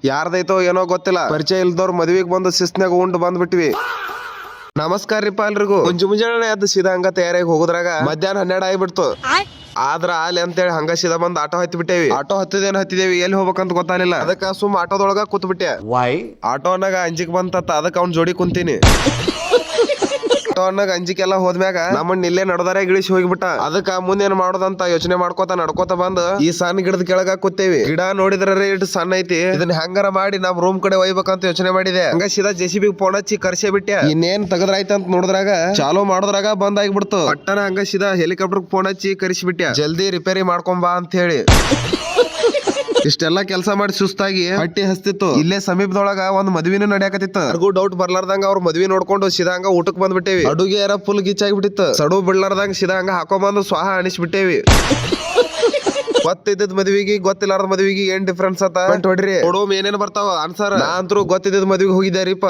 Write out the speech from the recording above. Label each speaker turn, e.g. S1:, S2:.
S1: ಯಾರ್ದೈತೋ ಏನೋ ಗೊತ್ತಿಲ್ಲ, ಪರಿಚಯ ಇಲ್ದವ್ರ ಮದ್ವಿಗ್ ಬಂದು ಶಿಸ್ನ್ಯಾಗ ಉಂಡು ಬಂದ್ಬಿಟ್ವಿ. ನಮಸ್ಕಾರ ರೀಪಾ ಎಲ್ರಿಗೂ. ಮುಂಜಾನೆ ಎದ್ದು ಸೀದಾ ಹಂಗ ತಯಾರಾಗಿ ಹೋಗುದ್ರಾಗ ಮಧ್ಯಾಹ್ನ 12 ಆಗಿಬಿಡ್ತು. ಆದ್ರ ಅಲ್ಲಿ ಅಂತೇಳಿ ಹಂಗ ಸೀದಾ ಬಂದ್ ಆಟೋ ಹತ್ತಿ ಬಿಟ್ಟೇವಿ. ಆಟೋ ಹತ್ತಿದೇವಿ, ಎಲ್ಲಿ ಹೋಗ್ಬೇಕಂತ ಗೊತ್ತಾಗ್ಲಿಲ್ಲ. ಅದಕ್ಕ ಸುಮ್ ಆಟೋದೊಳಗ ಕೂತ್ ಬಿಟ್ಟೆ. ಆಟೋನಾಗ ಅಂಜಿಕ್ ಬಂತತ್ತ, ಅದಕ್ಕ ಅವ್ನ್ ಜೋಡಿ ಕುಂತೀನಿ. ಆಟೋನಾಗ ಅಂಜಿಕೆಲ್ಲ ಹೋದ್ಮ್ಯಾಗ ನಮ್ಮನ್ನ ಇಲ್ಲೇ ನಡ್ದಾರೆ ಇಳಿಸಿ ಹೋಗ್ಬಿಟ್ಟ. ಅದಕ್ಕ ಮುಂದೇನ್ ಮಾಡೋದಂತ ಯೋಚನೆ ಮಾಡ್ಕೋತ ನಡ್ಕೋತ ಬಂದ್ ಈ ಸಣ್ಣ ಗಿಡದ ಕೆಳಗ ಕೂತೇವಿ. ಗಿಡ ನೋಡಿದ್ರೆ ಇಟ್ಟು ಸಣ್ಣ ಐತಿ, ಇದನ್ನ ಹೆಂಗಾರ ಮಾಡಿ ನಮ್ ರೂಮ್ ಕಡೆ ಒಯ್ಬೇಕಂತ ಯೋಚನೆ ಮಾಡಿದೆ. ಹಂಗ ಸೀದಾ JCB ಫೋನ್ ಹಚ್ಚಿ ಕರ್ಸೇ ಬಿಟ್ಟೆ. ಇನ್ನೇನ್ ತೆಗದ್ರಾಯ್ತಂತ ನೋಡಿದ್ರಾಗ ಚಾಲೋ ಮಾಡೋದ್ರಾಗ ಬಂದ್ ಆಗಿಬಿಡ್ತು. ಪಟ್ಟನ ಹಂಗ ಸೀದಾ ಹೆಲಿಕಾಪ್ಟರ್ ಫೋನ್ ಹಚ್ಚಿ ಕರ್ಸಿಬಿಟ್ಟೆ, ಜಲ್ದಿ ರಿಪೇರಿ ಮಾಡ್ಕೊಂಬಾ ಅಂತ ಹೇಳಿ. ಇಷ್ಟೆಲ್ಲಾ ಕೆಲಸ ಮಾಡಿ ಸುಸ್ತಾಗಿ ಹಟ್ಟಿ ಹಸ್ತಿತ್ತು. ಇಲ್ಲೇ ಸಮೀಪದೊಳಗ ಒಂದ್ ಮದ್ವಿನೂ ನಡೆಯಕತ್ತಿತ್ತು. ಯಾರಿಗೂ ಡೌಟ್ ಬರ್ಲಾರ್ದಂಗ ಅವ್ರ ಮದ್ವಿ ನೋಡ್ಕೊಂಡು ಸೀದಾ ಹಂಗ ಊಟಕ್ ಬಂದ್ಬಿಟ್ಟೇವಿ. ಅಡುಗೆ ಯಾರ ಫುಲ್ ಗಿಚ್ಚಾಗಿಬಿಟ್ಟಿತ್ತು. ಸಡು ಬಿಡ್ಲಾರ್ದಂಗ ಸೀದಾ ಹಂಗ ಹಾಕೊಂಬಂದು ಸ್ವಾಹ ಅನಿಸ್ಬಿಟ್ಟೇವಿ. ಗೊತ್ತಿದ್ದ ಮದ್ವಿಗೆ ಗೊತ್ತಿಲ್ಲಾರ್ದ ಮದ್ವಿಗೆ ಏನ್ ಡಿಫ್ರೆನ್ಸ್ ಅಂತ ಹೊಡ್ರಿ. ನೋಡೋಮ್ ಏನೇನ್ ಬರ್ತಾವ ಆನ್ಸರ್. ನಾ ಅಂತೂ ಗೊತ್ತಿದ್ದ ಮದ್ವಿಗೆ ಹೋಗಿದ್ದೆ ರೀಪ.